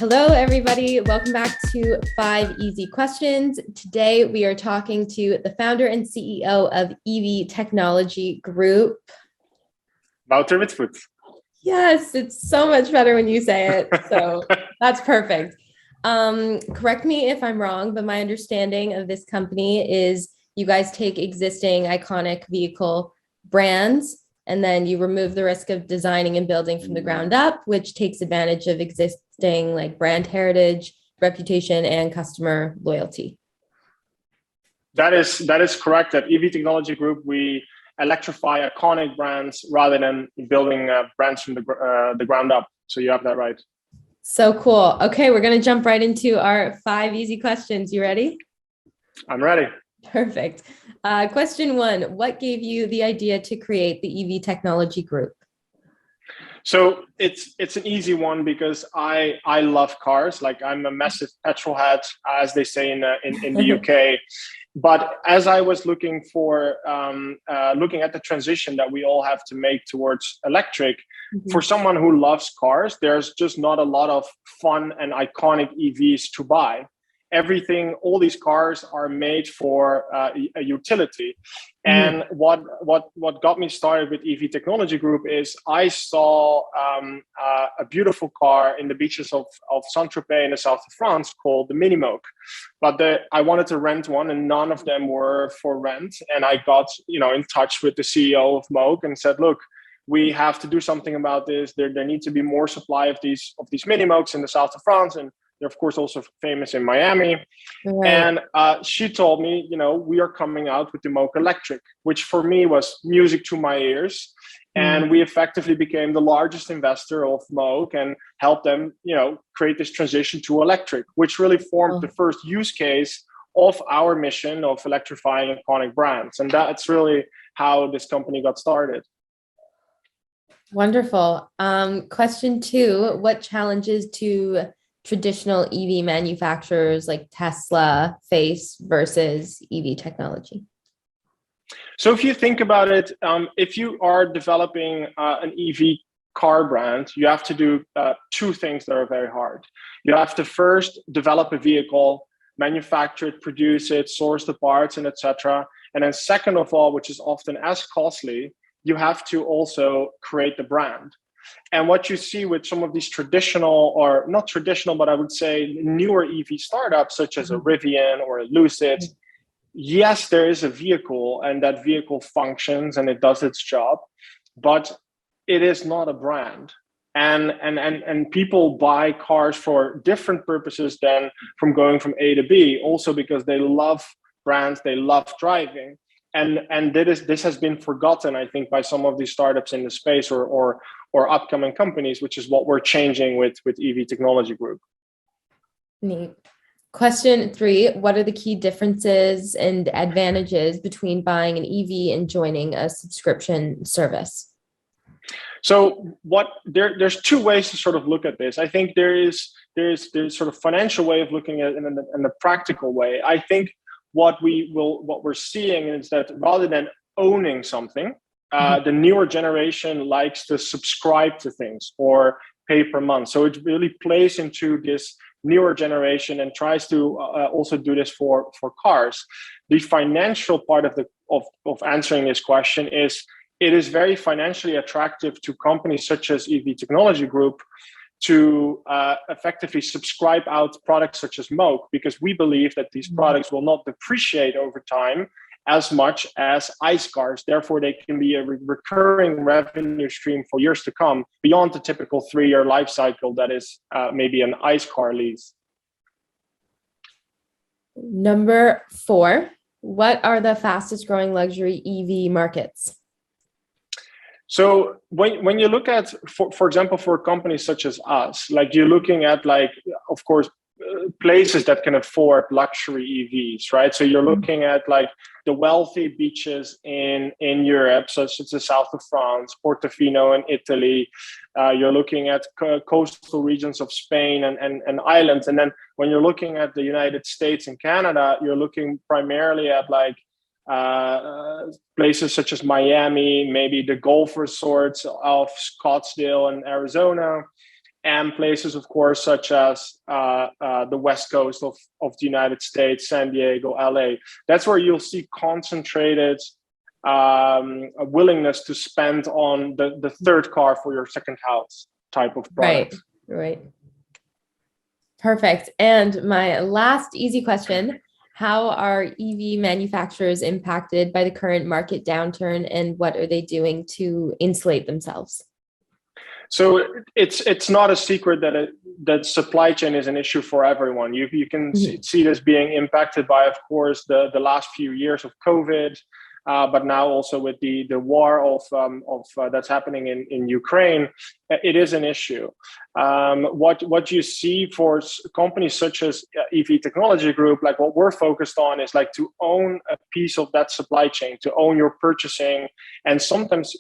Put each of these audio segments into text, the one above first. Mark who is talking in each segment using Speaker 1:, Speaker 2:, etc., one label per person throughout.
Speaker 1: Hello, everybody. Welcome back to 5 Easy Questions. Today, we are talking to the founder and CEO of EV Technology Group,
Speaker 2: Wouter Witvoet.
Speaker 1: Yes, it's so much better when you say it. So that's perfect. Correct me if I'm wrong, but my understanding of this company is you guys take existing iconic vehicle brands and then you remove the risk of designing and building from the ground up, which takes advantage of existing like brand heritage, reputation, and customer loyalty.
Speaker 2: That is correct. At EV Technology Group, we electrify iconic brands rather than building brands from the ground up. So you have that right.
Speaker 1: So cool. Okay, we're going to jump right into our 5 easy questions. You ready?
Speaker 2: I'm ready.
Speaker 1: Perfect. Question 1, what gave you the idea to create the EV Technology Group?
Speaker 2: So it's an easy one because I love cars. Like I'm a massive petrol head, as they say in the UK. But as I was looking at the transition that we all have to make towards electric, for someone who loves cars, there's just not a lot of fun and iconic EVs to buy. All these cars are made for a utility. And what got me started with EV Technology Group is I saw a beautiful car in the beaches of Saint-Tropez in the south of France called the Mini Moke. But I wanted to rent one and none of them were for rent. And I got in touch with the CEO of Moke and said, look, we have to do something about this. There needs to be more supply of these Mini Mokes in the south of France. And they're, of course, also famous in Miami. Right. And she told me, we are coming out with the Moke Electric, which for me was music to my ears. And we effectively became the largest investor of Moke and helped them, create this transition to electric, which really formed the first use case of our mission of electrifying iconic brands. And that's really how this company got started.
Speaker 1: Wonderful. Question 2, what challenges do traditional EV manufacturers like Tesla face versus EV technology?
Speaker 2: So if you think about it, if you are developing an EV car brand, you have to do 2 things that are very hard. You have to first develop a vehicle, manufacture it, produce it, source the parts, and etc. And then second of all, which is often as costly, you have to also create the brand. And what you see with some of these traditional, or not traditional, but I would say newer EV startups, such as a Rivian or a Lucid, yes, there is a vehicle and that vehicle functions and it does its job, but it is not a brand. And people buy cars for different purposes than from going from A to B, also because they love brands, they love driving. And this has been forgotten, I think, by some of these startups in the space or upcoming companies, which is what we're changing with EV Technology Group.
Speaker 1: Neat. Question 3, what are the key differences and advantages between buying an EV and joining a subscription service?
Speaker 2: So there's 2 ways to sort of look at this. I think there's sort of financial way of looking at it and the practical way. I think what we're seeing is that rather than owning something, the newer generation likes to subscribe to things or pay per month. So it really plays into this newer generation and tries to also do this for cars. The financial part of answering this question is it is very financially attractive to companies such as EV Technology Group to effectively subscribe out products such as Moke, because we believe that these products will not depreciate over time as much as ICE cars. Therefore, they can be a recurring revenue stream for years to come beyond the typical 3-year life cycle that is maybe an ICE car lease.
Speaker 1: Number 4, what are the fastest growing luxury EV markets?
Speaker 2: So when you look at, for example, for companies such as us, like you're looking at of course, places that can afford luxury EVs, right? So you're looking at like the wealthy beaches in Europe, such as the south of France, Portofino in Italy. You're looking at coastal regions of Spain and islands. And then when you're looking at the United States and Canada, you're looking primarily at like places such as Miami, maybe the golf resorts of Scottsdale and Arizona. and places, of course, such as the West Coast of the United States, San Diego, LA. That's where you'll see concentrated a willingness to spend on the third car for your second house type of product.
Speaker 1: Right. Perfect. And my last easy question, how are EV manufacturers impacted by the current market downturn, and what are they doing to insulate themselves?
Speaker 2: So it's not a secret that supply chain is an issue for everyone. You can see this being impacted by, of course, the last few years of COVID, but now also with the war of that's happening in Ukraine, it is an issue. What you see for companies such as EV.GRU, like what we're focused on is like to own a piece of that supply chain, to own your purchasing, and sometimes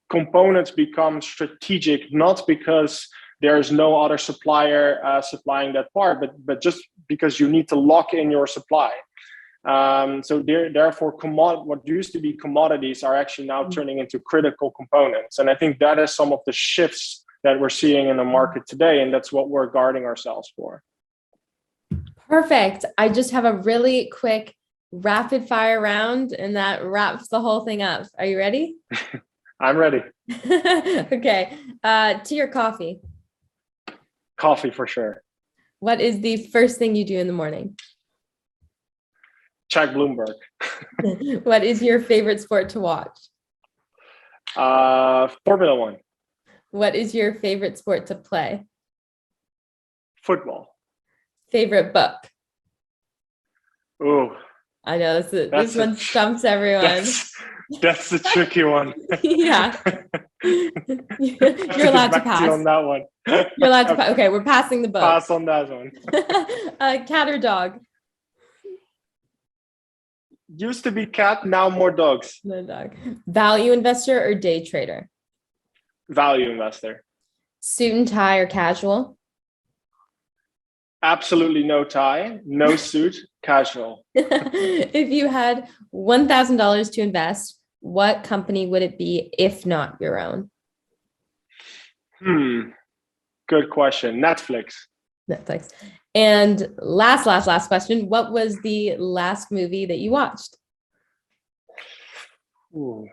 Speaker 2: components become strategic, not because there is no other supplier supplying that part, but just because you need to lock in your supply. So therefore, what used to be commodities are actually now turning into critical components. And I think that is some of the shifts that we're seeing in the market today, and that's what we're guarding ourselves for.
Speaker 1: Perfect. I just have a really quick rapid fire round, and that wraps the whole thing up. Are you ready?
Speaker 2: I'm ready.
Speaker 1: Okay. Tea or coffee?
Speaker 2: Coffee for sure.
Speaker 1: What is the first thing you do in the morning?
Speaker 2: Check Bloomberg.
Speaker 1: What is your favorite sport to watch?
Speaker 2: Formula One.
Speaker 1: What is your favorite sport to play?
Speaker 2: Football.
Speaker 1: Favorite book?
Speaker 2: Oh,
Speaker 1: I know this one stumps everyone.
Speaker 2: That's the tricky one.
Speaker 1: Yeah. You're allowed to pass
Speaker 2: on that one.
Speaker 1: You're allowed to pass. Okay, we're passing the book.
Speaker 2: Pass on that one.
Speaker 1: Cat or dog?
Speaker 2: Used to be cat, now more dogs.
Speaker 1: No dog. Value investor or day trader?
Speaker 2: Value investor.
Speaker 1: Suit and tie or casual?
Speaker 2: Absolutely no tie, no suit, casual.
Speaker 1: If you had $1,000 to invest, what company would it be if not your own?
Speaker 2: Good question. Netflix.
Speaker 1: And last question. What was the last movie that you watched?
Speaker 2: Ooh.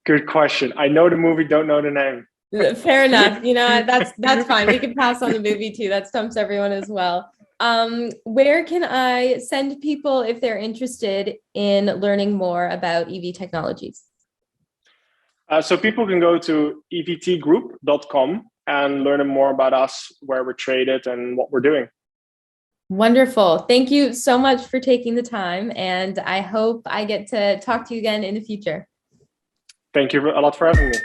Speaker 2: Good question. I know the movie, don't know the name.
Speaker 1: Fair enough. You know, that's fine. We can pass on the movie too. That stumps everyone as well. Where can I send people if they're interested in learning more about EV technologies?
Speaker 2: So people can go to EVTGroup.com and learn more about us, where we're traded and what we're doing.
Speaker 1: Wonderful. Thank you so much for taking the time. And I hope I get to talk to you again in the future.
Speaker 2: Thank you a lot for having me.